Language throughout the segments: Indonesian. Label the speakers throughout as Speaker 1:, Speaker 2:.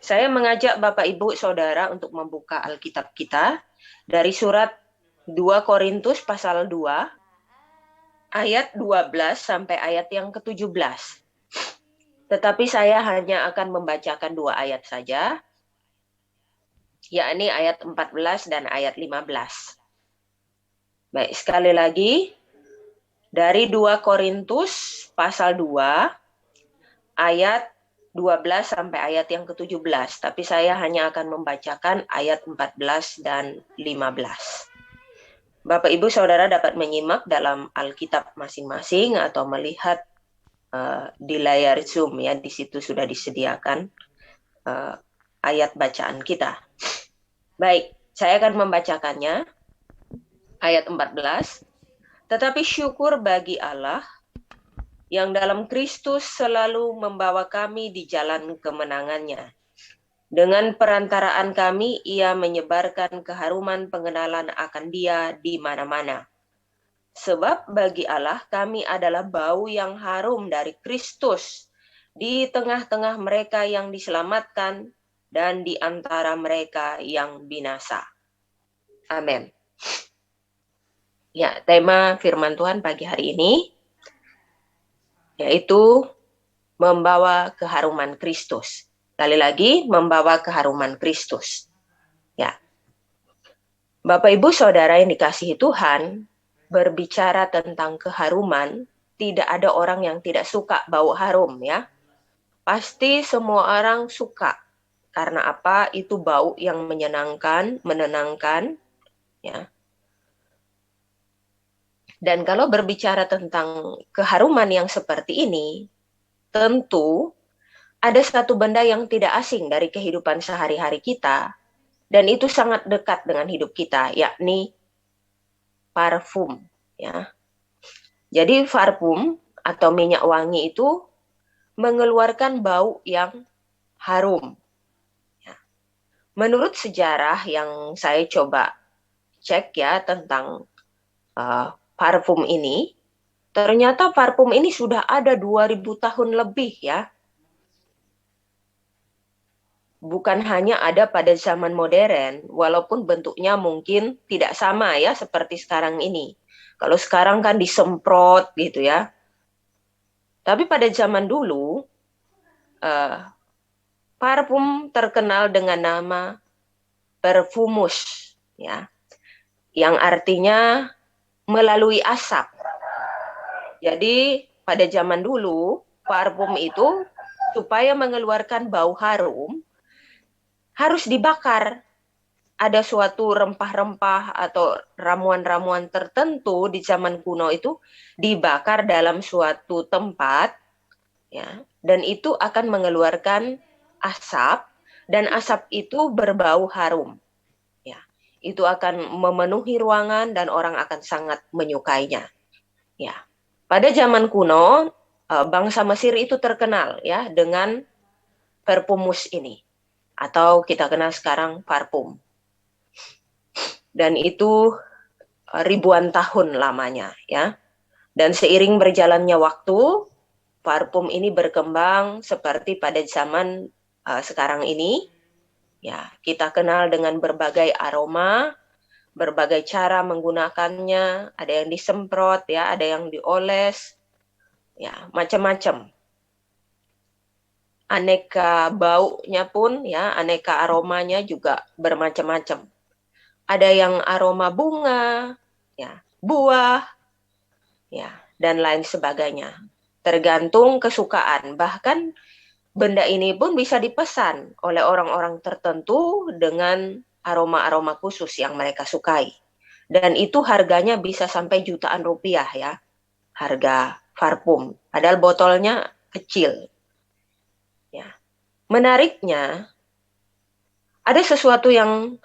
Speaker 1: Saya mengajak Bapak Ibu Saudara untuk membuka Alkitab kita dari surat 2 Korintus pasal 2 ayat 12 sampai ayat yang ke-17. Tetapi saya hanya akan membacakan 2 ayat saja, yakni ayat 14 dan ayat 15. Baik, sekali lagi dari 2 Korintus pasal 2 ayat 12 sampai ayat yang ke-17, tapi saya hanya akan membacakan ayat 14 dan 15. Bapak Ibu Saudara dapat menyimak dalam Alkitab masing-masing atau melihat di layar Zoom ya, di situ sudah disediakan ayat bacaan kita. Baik, saya akan membacakannya ayat 14. Tetapi syukur bagi Allah yang dalam Kristus selalu membawa kami di jalan kemenangannya. Dengan perantaraan kami, ia menyebarkan keharuman pengenalan akan Dia di mana-mana. Sebab bagi Allah kami adalah bau yang harum dari Kristus di tengah-tengah mereka yang diselamatkan dan di antara mereka yang binasa. Amin. Ya, tema firman Tuhan pagi hari ini yaitu membawa keharuman Kristus. Sekali lagi, membawa keharuman Kristus. Ya. Bapak Ibu Saudara yang dikasihi Tuhan, berbicara tentang keharuman, tidak ada orang yang tidak suka bau harum ya. Pasti semua orang suka. Karena apa? Itu bau yang menyenangkan, menenangkan ya. Dan kalau berbicara tentang keharuman yang seperti ini, tentu ada satu benda yang tidak asing dari kehidupan sehari-hari kita, dan itu sangat dekat dengan hidup kita, yakni parfum. Ya. Jadi parfum atau minyak wangi itu mengeluarkan bau yang harum. Ya. Menurut sejarah yang saya coba cek ya tentang parfum ini, ternyata parfum ini sudah ada 2000 tahun lebih ya. Bukan hanya ada pada zaman modern, walaupun bentuknya mungkin tidak sama ya seperti sekarang ini. Kalau sekarang kan disemprot gitu ya. Tapi pada zaman dulu, parfum terkenal dengan nama perfumus, ya, yang artinya melalui asap. Jadi pada zaman dulu, parfum itu supaya mengeluarkan bau harum, harus dibakar. Ada suatu rempah-rempah atau ramuan-ramuan tertentu di zaman kuno itu dibakar dalam suatu tempat, ya, dan itu akan mengeluarkan asap, dan asap itu berbau harum. Ya, itu akan memenuhi ruangan dan orang akan sangat menyukainya. Ya, pada zaman kuno bangsa Mesir itu terkenal ya dengan perfumus ini, atau kita kenal sekarang parfum. Dan itu ribuan tahun lamanya ya. Dan seiring berjalannya waktu, parfum ini berkembang seperti pada zaman sekarang ini. Ya, kita kenal dengan berbagai aroma, berbagai cara menggunakannya, ada yang disemprot ya, ada yang dioles. Ya, macam-macam. Aneka baunya pun ya, aneka aromanya juga bermacam-macam. Ada yang aroma bunga, ya, buah, ya, dan lain sebagainya. Tergantung kesukaan. Bahkan benda ini pun bisa dipesan oleh orang-orang tertentu dengan aroma-aroma khusus yang mereka sukai. Dan itu harganya bisa sampai jutaan rupiah ya. Harga parfum. Padahal botolnya kecil. Ya. Menariknya, ada sesuatu yang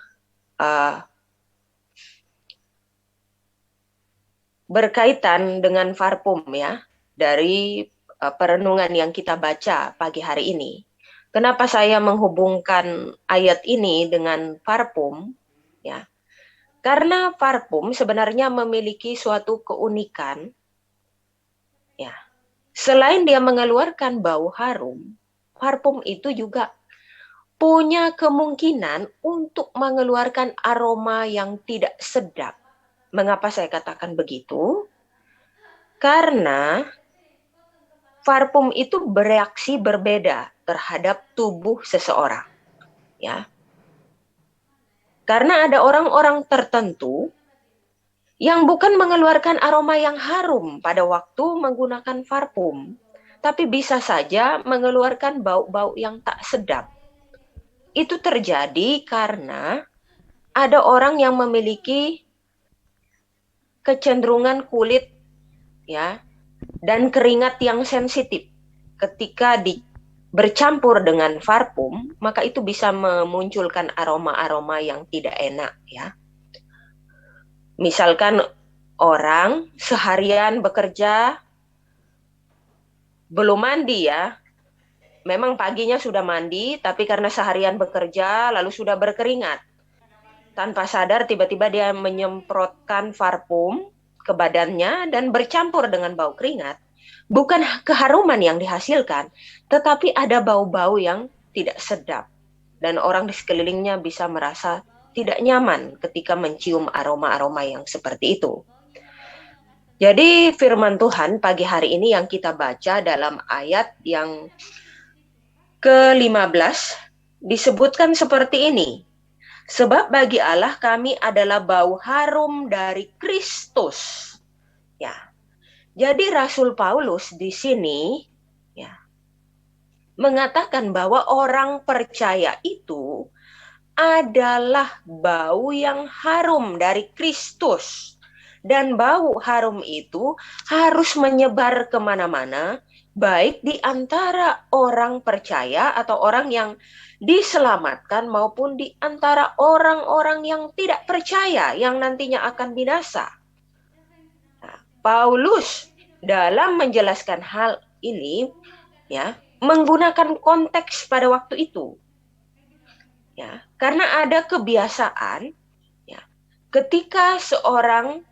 Speaker 1: berkaitan dengan parfum ya, dari perenungan yang kita baca pagi hari ini. Kenapa saya menghubungkan ayat ini dengan parfum? Ya, karena parfum sebenarnya memiliki suatu keunikan. Ya, selain dia mengeluarkan bau harum, parfum itu juga punya kemungkinan untuk mengeluarkan aroma yang tidak sedap. Mengapa saya katakan begitu? Karena parfum itu bereaksi berbeda terhadap tubuh seseorang, ya. Karena ada orang-orang tertentu yang bukan mengeluarkan aroma yang harum pada waktu menggunakan parfum, tapi bisa saja mengeluarkan bau-bau yang tak sedap. Itu terjadi karena ada orang yang memiliki kecenderungan kulit, ya, dan keringat yang sensitif. Ketika bercampur dengan parfum, maka itu bisa memunculkan aroma-aroma yang tidak enak, ya. Misalkan orang seharian bekerja belum mandi, ya. Memang paginya sudah mandi, tapi karena seharian bekerja lalu sudah berkeringat. Tanpa sadar tiba-tiba dia menyemprotkan parfum ke badannya dan bercampur dengan bau keringat. Bukan keharuman yang dihasilkan, tetapi ada bau-bau yang tidak sedap. Dan orang di sekelilingnya bisa merasa tidak nyaman ketika mencium aroma-aroma yang seperti itu. Jadi firman Tuhan pagi hari ini yang kita baca dalam ayat yang ke-15 disebutkan seperti ini. Sebab bagi Allah kami adalah bau harum dari Kristus. Ya. Jadi Rasul Paulus di sini ya mengatakan bahwa orang percaya itu adalah bau yang harum dari Kristus. Dan bau harum itu harus menyebar kemana-mana, baik di antara orang percaya atau orang yang diselamatkan maupun di antara orang-orang yang tidak percaya yang nantinya akan binasa. Nah, Paulus dalam menjelaskan hal ini ya menggunakan konteks pada waktu itu. Ya, karena ada kebiasaan ya, ketika seorang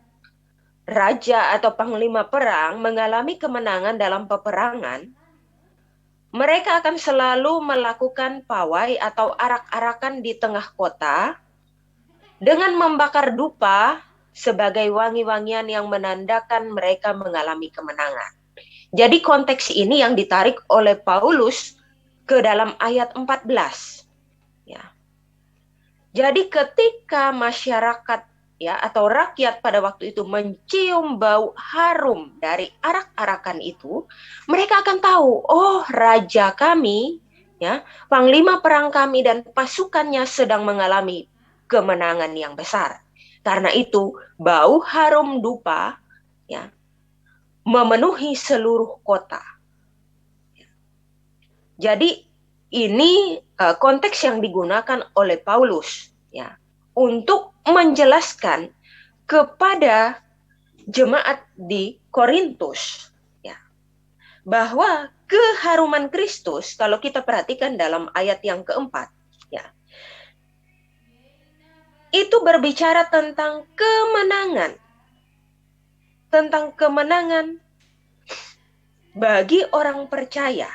Speaker 1: raja atau panglima perang mengalami kemenangan dalam peperangan, mereka akan selalu melakukan pawai atau arak-arakan di tengah kota dengan membakar dupa sebagai wangi-wangian yang menandakan mereka mengalami kemenangan. Jadi konteks ini yang ditarik oleh Paulus ke dalam ayat 14. Ya. Jadi ketika masyarakat ya atau rakyat pada waktu itu mencium bau harum dari arak-arakan itu, mereka akan tahu, oh raja kami, ya, panglima perang kami dan pasukannya sedang mengalami kemenangan yang besar. Karena itu bau harum dupa ya memenuhi seluruh kota. Jadi ini konteks yang digunakan oleh Paulus ya untuk menjelaskan kepada jemaat di Korintus ya bahwa keharuman Kristus kalau kita perhatikan dalam ayat yang keempat ya itu berbicara tentang kemenangan bagi orang percaya.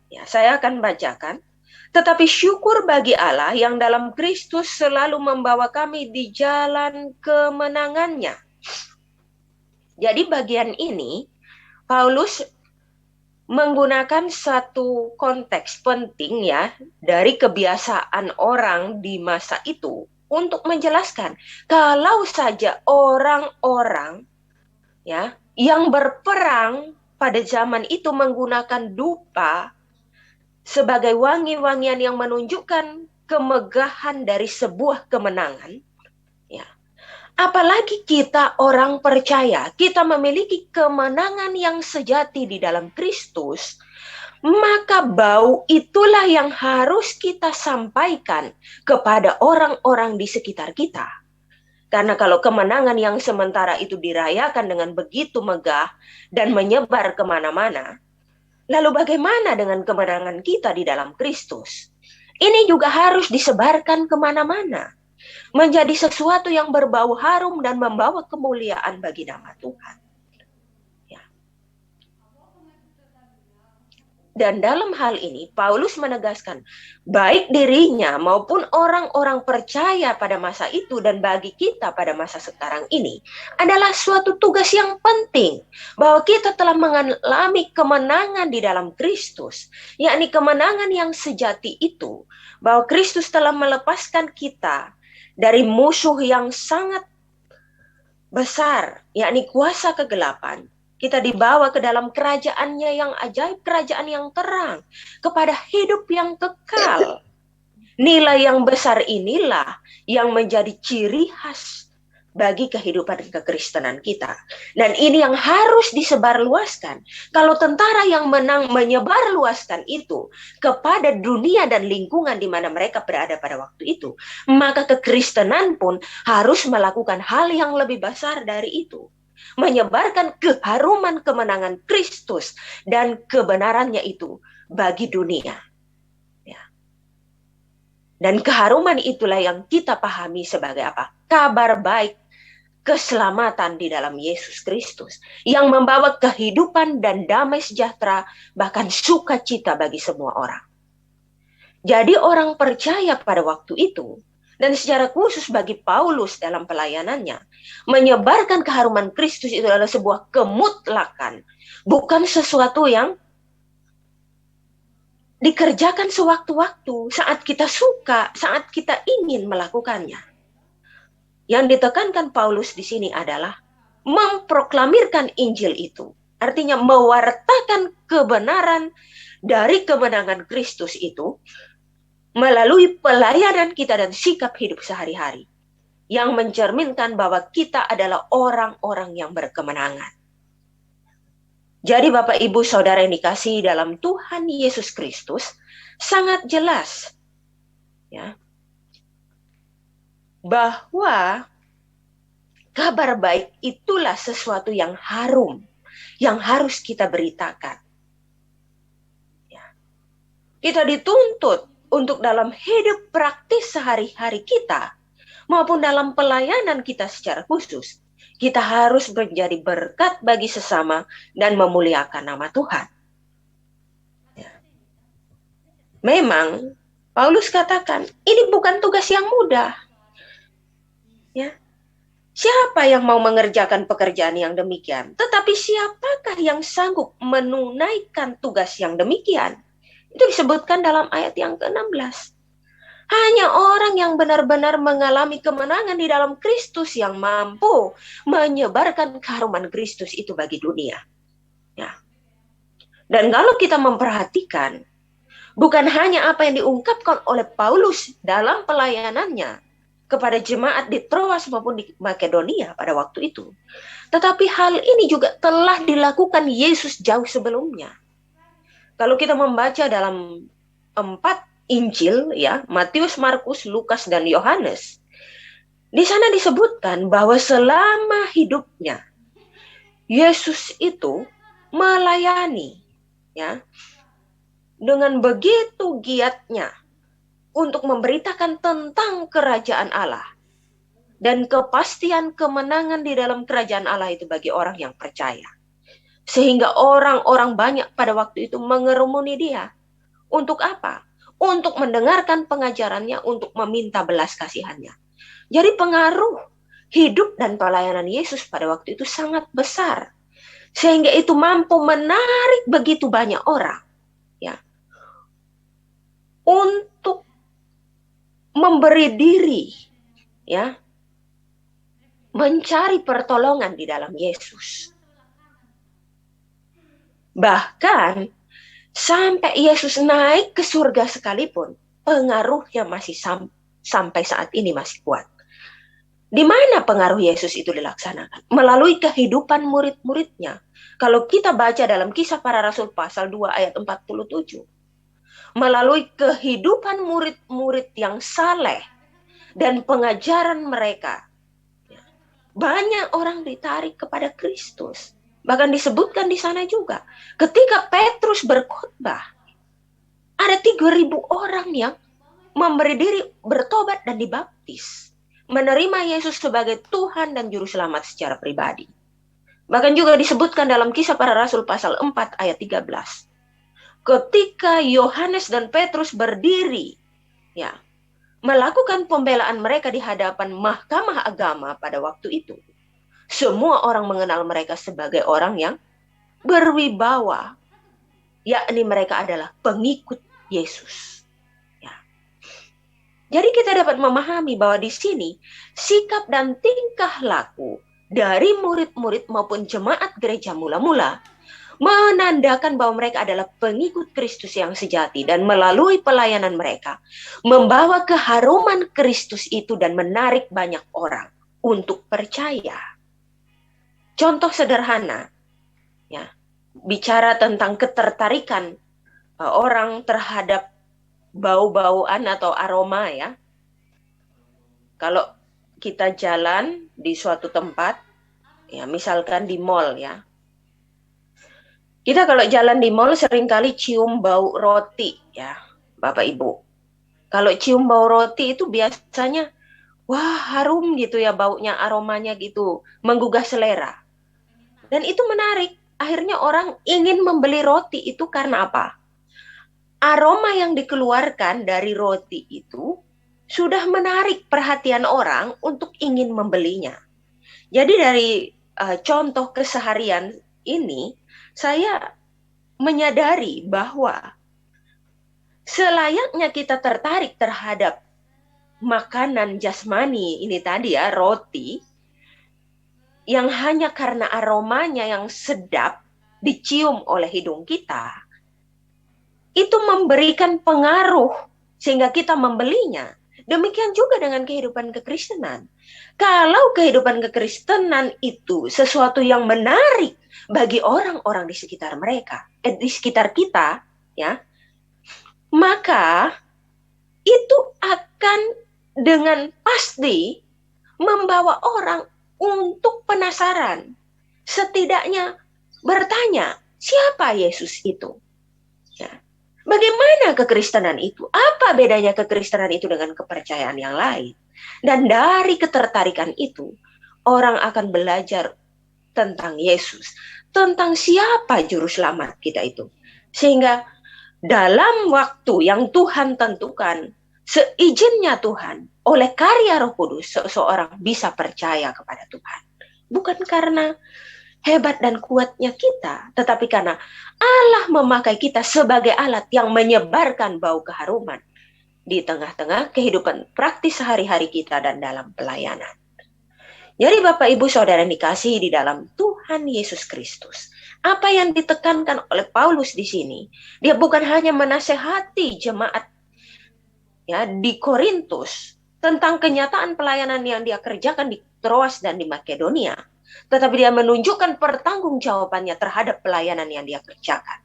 Speaker 1: Ya, saya akan bacakan. Tetapi syukur bagi Allah yang dalam Kristus selalu membawa kami di jalan kemenangannya. Jadi bagian ini, Paulus menggunakan satu konteks penting ya, dari kebiasaan orang di masa itu, untuk menjelaskan, kalau saja orang-orang ya yang berperang pada zaman itu menggunakan dupa, sebagai wangi-wangian yang menunjukkan kemegahan dari sebuah kemenangan, ya. Apalagi kita orang percaya, kita memiliki kemenangan yang sejati di dalam Kristus, maka bau itulah yang harus kita sampaikan kepada orang-orang di sekitar kita. Karena kalau kemenangan yang sementara itu dirayakan dengan begitu megah dan menyebar kemana-mana, lalu bagaimana dengan kemenangan kita di dalam Kristus? Ini juga harus disebarkan kemana-mana. Menjadi sesuatu yang berbau harum dan membawa kemuliaan bagi nama Tuhan. Ya. Dan dalam hal ini, Paulus menegaskan, baik dirinya maupun orang-orang percaya pada masa itu dan bagi kita pada masa sekarang ini, adalah suatu tugas yang penting, bahwa kita telah mengalami kemenangan di dalam Kristus, yakni kemenangan yang sejati itu, bahwa Kristus telah melepaskan kita dari musuh yang sangat besar, yakni kuasa kegelapan. Kita dibawa ke dalam kerajaannya yang ajaib, kerajaan yang terang, kepada hidup yang kekal. Nilai yang besar inilah yang menjadi ciri khas bagi kehidupan kekristenan kita. Dan ini yang harus disebarluaskan. Kalau tentara yang menang menyebarluaskan itu kepada dunia dan lingkungan di mana mereka berada pada waktu itu, maka kekristenan pun harus melakukan hal yang lebih besar dari itu. Menyebarkan keharuman kemenangan Kristus dan kebenarannya itu bagi dunia. Ya. Dan keharuman itulah yang kita pahami sebagai apa? Kabar baik, keselamatan di dalam Yesus Kristus yang membawa kehidupan dan damai sejahtera, bahkan sukacita bagi semua orang. Jadi orang percaya pada waktu itu, dan secara khusus bagi Paulus dalam pelayanannya, menyebarkan keharuman Kristus itu adalah sebuah kemutlakan, bukan sesuatu yang dikerjakan sewaktu-waktu, saat kita suka, saat kita ingin melakukannya. Yang ditekankan Paulus di sini adalah memproklamirkan Injil itu. Artinya mewartakan kebenaran dari kemenangan Kristus itu melalui pelayanan kita dan sikap hidup sehari-hari yang mencerminkan bahwa kita adalah orang-orang yang berkemenangan. Jadi Bapak Ibu Saudara yang dikasihi dalam Tuhan Yesus Kristus, sangat jelas ya, bahwa kabar baik itulah sesuatu yang harum, yang harus kita beritakan. Ya. Kita dituntut untuk dalam hidup praktis sehari-hari kita, maupun dalam pelayanan kita secara khusus, kita harus menjadi berkat bagi sesama dan memuliakan nama Tuhan. Ya. Memang, Paulus katakan, ini bukan tugas yang mudah. Ya. Siapa yang mau mengerjakan pekerjaan yang demikian? Tetapi siapakah yang sanggup menunaikan tugas yang demikian? Itu disebutkan dalam ayat yang ke-16. Hanya orang yang benar-benar mengalami kemenangan di dalam Kristus yang mampu menyebarkan keharuman Kristus itu bagi dunia. Ya. Dan kalau kita memperhatikan, bukan hanya apa yang diungkapkan oleh Paulus dalam pelayanannya kepada jemaat di Troas maupun di Makedonia pada waktu itu, tetapi hal ini juga telah dilakukan Yesus jauh sebelumnya. Kalau kita membaca dalam 4 Injil, ya, Matius, Markus, Lukas, dan Yohanes, di sana disebutkan bahwa selama hidupnya Yesus itu melayani, ya, dengan begitu giatnya untuk memberitakan tentang kerajaan Allah dan kepastian kemenangan di dalam kerajaan Allah itu bagi orang yang percaya. Sehingga orang-orang banyak pada waktu itu mengerumuni dia. Untuk apa? Untuk mendengarkan pengajarannya, untuk meminta belas kasihannya. Jadi pengaruh hidup dan pelayanan Yesus pada waktu itu sangat besar. Sehingga itu mampu menarik begitu banyak orang, ya, untuk memberi diri, ya, mencari pertolongan di dalam Yesus. Bahkan sampai Yesus naik ke surga sekalipun, pengaruhnya masih sampai saat ini masih kuat. Di mana pengaruh Yesus itu dilaksanakan? Melalui kehidupan murid-muridnya. Kalau kita baca dalam Kisah Para Rasul pasal 2 ayat 47. Melalui kehidupan murid-murid yang saleh dan pengajaran mereka, banyak orang ditarik kepada Kristus. Bahkan disebutkan di sana juga, ketika Petrus berkhotbah, ada 3.000 orang yang memberi diri bertobat dan dibaptis, menerima Yesus sebagai Tuhan dan Juru Selamat secara pribadi. Bahkan juga disebutkan dalam Kisah Para Rasul pasal 4 ayat 13. ketika Yohanes dan Petrus berdiri, ya, melakukan pembelaan mereka di hadapan mahkamah agama pada waktu itu, semua orang mengenal mereka sebagai orang yang berwibawa, yakni mereka adalah pengikut Yesus. Ya. Jadi kita dapat memahami bahwa di sini sikap dan tingkah laku dari murid-murid maupun jemaat gereja mula-mula menandakan bahwa mereka adalah pengikut Kristus yang sejati, dan melalui pelayanan mereka membawa keharuman Kristus itu dan menarik banyak orang untuk percaya. Contoh sederhana, ya, bicara tentang ketertarikan orang terhadap bau-bauan atau aroma, ya. Kalau kita jalan di suatu tempat, ya, misalkan di mall, ya. Kita kalau jalan di mall seringkali cium bau roti, ya, Bapak Ibu. Kalau cium bau roti itu biasanya, wah, harum gitu ya baunya, aromanya gitu, menggugah selera. Dan itu menarik. Akhirnya orang ingin membeli roti itu karena apa? Aroma yang dikeluarkan dari roti itu sudah menarik perhatian orang untuk ingin membelinya. Jadi dari contoh keseharian ini, saya menyadari bahwa selayaknya kita tertarik terhadap makanan jasmani ini tadi, ya, roti, yang hanya karena aromanya yang sedap dicium oleh hidung kita, itu memberikan pengaruh sehingga kita membelinya. Demikian juga dengan kehidupan kekristenan. Kalau kehidupan kekristenan itu sesuatu yang menarik bagi orang-orang di sekitar mereka, di sekitar kita, ya, maka itu akan dengan pasti membawa orang untuk penasaran, setidaknya bertanya, siapa Yesus itu? Ya. Bagaimana kekristenan itu? Apa bedanya kekristenan itu dengan kepercayaan yang lain? Dan dari ketertarikan itu, orang akan belajar tentang Yesus, tentang siapa juru selamat kita itu. Sehingga dalam waktu yang Tuhan tentukan, seizinnya Tuhan, oleh karya Roh Kudus, seseorang bisa percaya kepada Tuhan. Bukan karena hebat dan kuatnya kita, tetapi karena Allah memakai kita sebagai alat yang menyebarkan bau keharuman di tengah-tengah kehidupan praktis sehari-hari kita dan dalam pelayanan. Jadi Bapak Ibu Saudara yang dikasihi di dalam Tuhan Yesus Kristus, apa yang ditekankan oleh Paulus di sini, dia bukan hanya menasehati jemaat, ya, di Korintus tentang kenyataan pelayanan yang dia kerjakan di Troas dan di Makedonia, tetapi dia menunjukkan pertanggungjawabannya terhadap pelayanan yang dia kerjakan.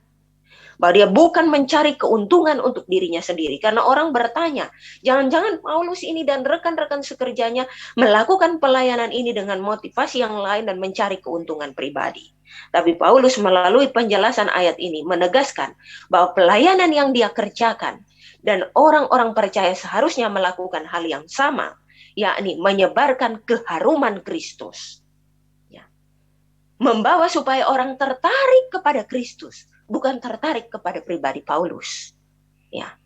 Speaker 1: Bahwa dia bukan mencari keuntungan untuk dirinya sendiri. Karena orang bertanya, jangan-jangan Paulus ini dan rekan-rekan sekerjanya melakukan pelayanan ini dengan motivasi yang lain dan mencari keuntungan pribadi. Tapi Paulus melalui penjelasan ayat ini menegaskan bahwa pelayanan yang dia kerjakan dan orang-orang percaya seharusnya melakukan hal yang sama, yakni menyebarkan keharuman Kristus. Membawa supaya orang tertarik kepada Kristus, bukan tertarik kepada pribadi Paulus. Ya.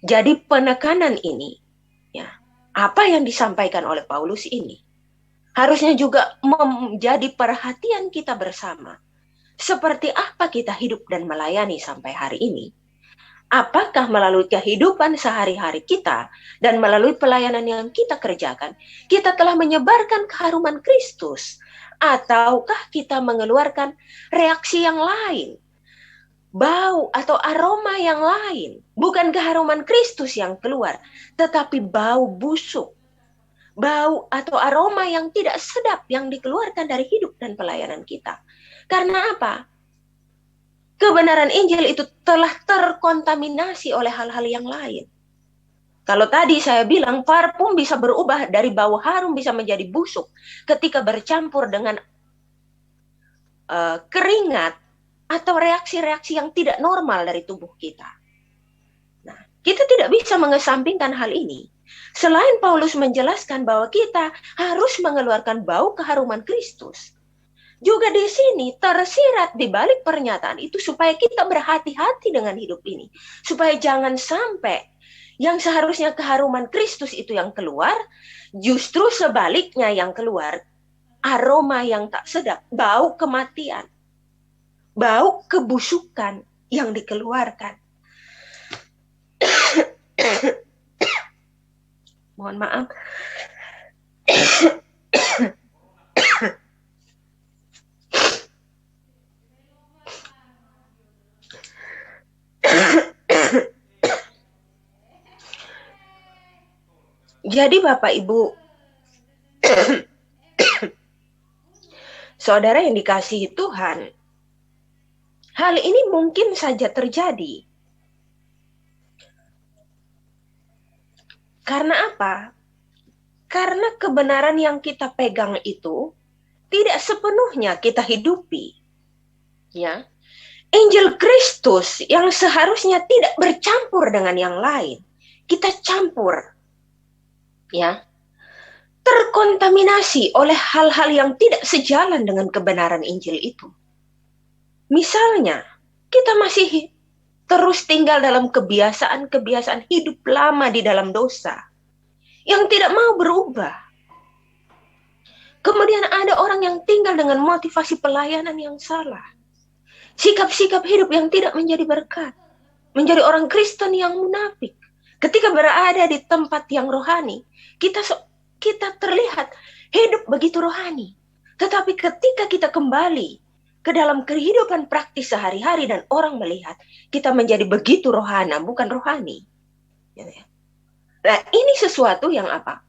Speaker 1: Jadi penekanan ini, ya, apa yang disampaikan oleh Paulus ini harusnya juga menjadi perhatian kita bersama. Seperti apa kita hidup dan melayani sampai hari ini? Apakah melalui kehidupan sehari-hari kita dan melalui pelayanan yang kita kerjakan, kita telah menyebarkan keharuman Kristus? Ataukah kita mengeluarkan reaksi yang lain? Bau atau aroma yang lain. Bukan keharuman Kristus yang keluar, tetapi bau busuk. Bau atau aroma yang tidak sedap yang dikeluarkan dari hidup dan pelayanan kita. Karena apa? Kebenaran Injil itu telah terkontaminasi oleh hal-hal yang lain. Kalau tadi saya bilang parfum bisa berubah dari bau harum bisa menjadi busuk ketika bercampur dengan keringat atau reaksi-reaksi yang tidak normal dari tubuh kita. Nah, kita tidak bisa mengesampingkan hal ini. Selain Paulus menjelaskan bahwa kita harus mengeluarkan bau keharuman Kristus, Juga di sini tersirat di balik pernyataan itu supaya kita berhati-hati dengan hidup ini. Supaya jangan sampai yang seharusnya keharuman Kristus itu yang keluar, justru sebaliknya yang keluar aroma yang tak sedap, bau kematian, bau kebusukan yang dikeluarkan. Mohon maaf. Jadi Bapak Ibu, saudara yang dikasihi Tuhan, hal ini mungkin saja terjadi. Karena apa? Karena kebenaran yang kita pegang itu tidak sepenuhnya kita hidupi. Ya. Injil Kristus yang seharusnya tidak bercampur dengan yang lain, kita campur. Ya. Terkontaminasi oleh hal-hal yang tidak sejalan dengan kebenaran Injil itu. Misalnya, kita masih terus tinggal dalam kebiasaan-kebiasaan hidup lama di dalam dosa yang tidak mau berubah. Kemudian ada orang yang tinggal dengan motivasi pelayanan yang salah. Sikap-sikap hidup yang tidak menjadi berkat. Menjadi orang Kristen yang munafik. Ketika berada di tempat yang rohani, kita terlihat hidup begitu rohani. Tetapi ketika kita kembali ke dalam kehidupan praktis sehari-hari dan orang melihat, kita menjadi begitu rohana, bukan rohani. Nah, ini sesuatu yang apa?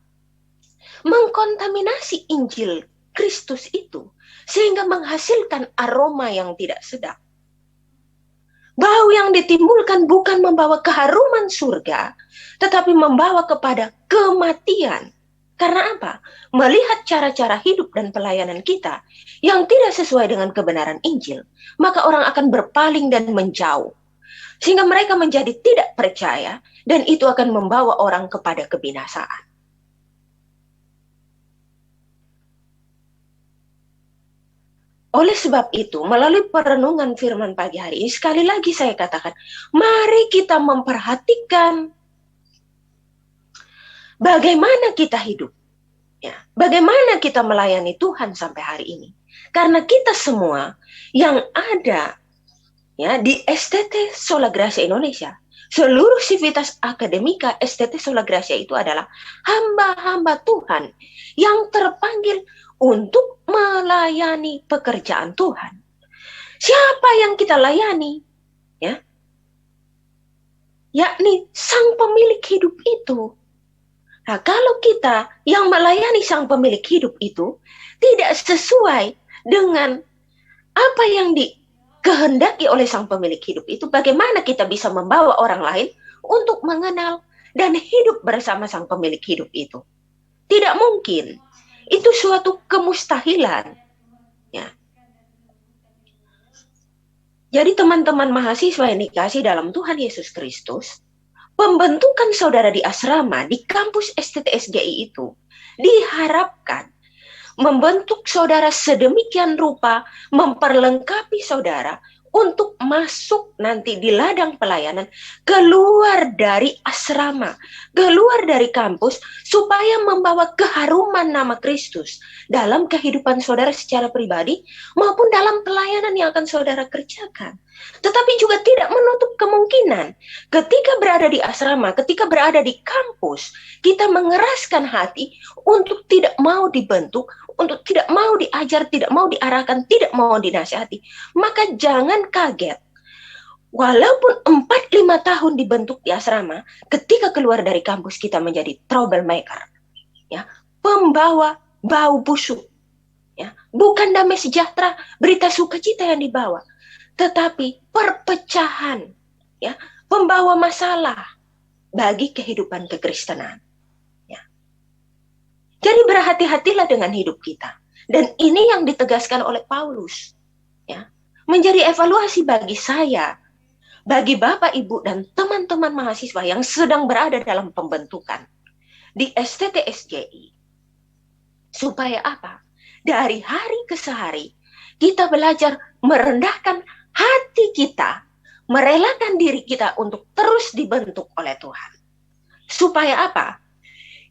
Speaker 1: Mengkontaminasi Injil Kristus itu, sehingga menghasilkan aroma yang tidak sedap. Bau yang ditimbulkan bukan membawa keharuman surga, tetapi membawa kepada kematian. Karena apa? Melihat cara-cara hidup dan pelayanan kita yang tidak sesuai dengan kebenaran Injil, maka orang akan berpaling dan menjauh. Sehingga mereka menjadi tidak percaya, dan itu akan membawa orang kepada kebinasaan. Oleh sebab itu, melalui perenungan firman pagi hari ini, sekali lagi saya katakan, mari kita memperhatikan bagaimana kita hidup. Ya, bagaimana kita melayani Tuhan sampai hari ini. Karena kita semua yang ada ya di STT Sola Gracia Indonesia, seluruh sivitas akademika STT Sola Gracia itu adalah hamba-hamba Tuhan yang terpanggil untuk melayani pekerjaan Tuhan. Siapa yang kita layani? Ya, yakni Sang Pemilik hidup itu. Nah, kalau kita yang melayani Sang Pemilik hidup itu tidak sesuai dengan apa yang dikehendaki oleh Sang Pemilik hidup itu, bagaimana kita bisa membawa orang lain untuk mengenal dan hidup bersama Sang Pemilik hidup itu? Tidak mungkin. Itu suatu kemustahilan. Ya. Jadi teman-teman mahasiswa yang dikasih dalam Tuhan Yesus Kristus, pembentukan saudara di asrama, di kampus STTSGI itu, diharapkan membentuk saudara sedemikian rupa, memperlengkapi saudara untuk masuk nanti di ladang pelayanan, keluar dari asrama, keluar dari kampus, supaya membawa keharuman nama Kristus dalam kehidupan saudara secara pribadi, maupun dalam pelayanan yang akan saudara kerjakan. Tetapi juga tidak menutup kemungkinan ketika berada di asrama, ketika berada di kampus, kita mengeraskan hati untuk tidak mau dibentuk, untuk tidak mau diajar, tidak mau diarahkan, tidak mau dinasihati. Maka jangan kaget. Walaupun 4-5 tahun dibentuk di asrama, ketika keluar dari kampus kita menjadi troublemaker. Ya, pembawa bau busuk. Ya, bukan damai sejahtera, berita sukacita yang dibawa, tetapi perpecahan, ya, pembawa masalah bagi kehidupan kekristenan. Ya. Jadi berhati-hatilah dengan hidup kita. Dan ini yang ditegaskan oleh Paulus. Ya. Menjadi evaluasi bagi saya, bagi Bapak, Ibu, dan teman-teman mahasiswa yang sedang berada dalam pembentukan di STT SGI. Supaya apa? Dari hari ke hari, kita belajar merendahkan hati kita, merelakan diri kita untuk terus dibentuk oleh Tuhan. Supaya apa?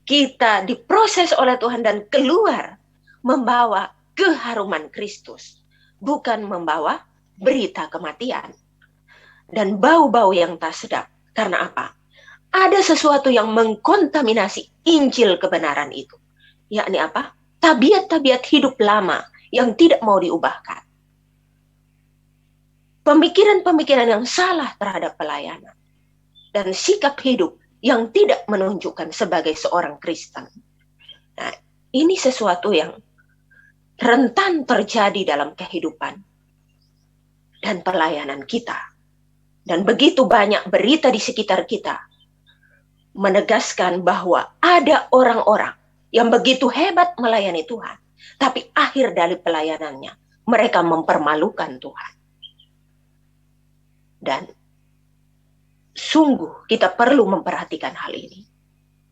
Speaker 1: Kita diproses oleh Tuhan dan keluar membawa keharuman Kristus, bukan membawa berita kematian dan bau-bau yang tak sedap. Karena apa? Ada sesuatu yang mengkontaminasi Injil kebenaran itu. Yakni apa? Tabiat-tabiat hidup lama yang tidak mau diubahkan. Pemikiran-pemikiran yang salah terhadap pelayanan. Dan sikap hidup yang tidak menunjukkan sebagai seorang Kristen. Nah, ini sesuatu yang rentan terjadi dalam kehidupan dan pelayanan kita. Dan begitu banyak berita di sekitar kita menegaskan bahwa ada orang-orang yang begitu hebat melayani Tuhan, tapi akhir dari pelayanannya mereka mempermalukan Tuhan. Dan sungguh kita perlu memperhatikan hal ini.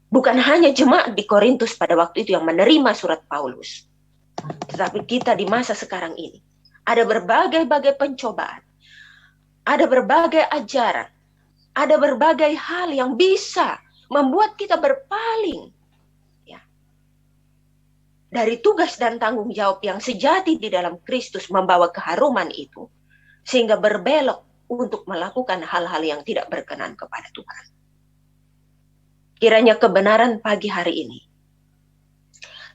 Speaker 1: Bukan hanya jemaat di Korintus pada waktu itu yang menerima surat Paulus, tetapi kita di masa sekarang ini ada berbagai-bagai pencobaan, ada berbagai ajaran, ada berbagai hal yang bisa membuat kita berpaling ya, dari tugas dan tanggung jawab yang sejati di dalam Kristus membawa keharuman itu, sehingga berbelok untuk melakukan hal-hal yang tidak berkenan kepada Tuhan. Kiranya kebenaran pagi hari ini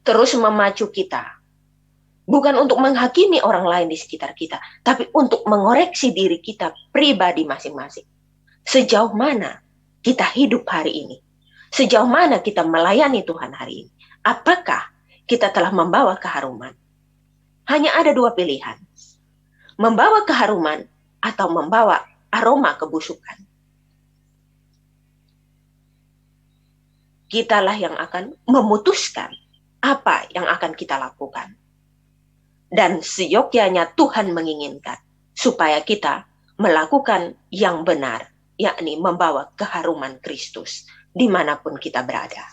Speaker 1: terus memacu kita, bukan untuk menghakimi orang lain di sekitar kita, tapi untuk mengoreksi diri kita pribadi masing-masing. Sejauh mana kita hidup hari ini? Sejauh mana kita melayani Tuhan hari ini? Apakah kita telah membawa keharuman? Hanya ada dua pilihan. Membawa keharuman atau membawa aroma kebusukan. Kitalah yang akan memutuskan apa yang akan kita lakukan. Dan seyogyanya Tuhan menginginkan supaya kita melakukan yang benar, yakni membawa keharuman Kristus dimanapun kita berada.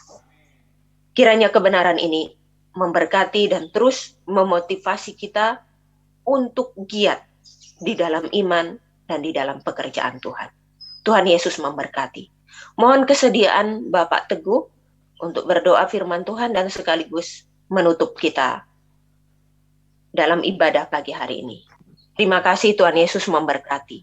Speaker 1: Kiranya kebenaran ini memberkati dan terus memotivasi kita untuk giat di dalam iman dan di dalam pekerjaan Tuhan. Tuhan Yesus memberkati. Mohon kesediaan Bapak Teguh untuk berdoa firman Tuhan dan sekaligus menutup kita dalam ibadah pagi hari ini. Terima kasih, Tuhan Yesus memberkati.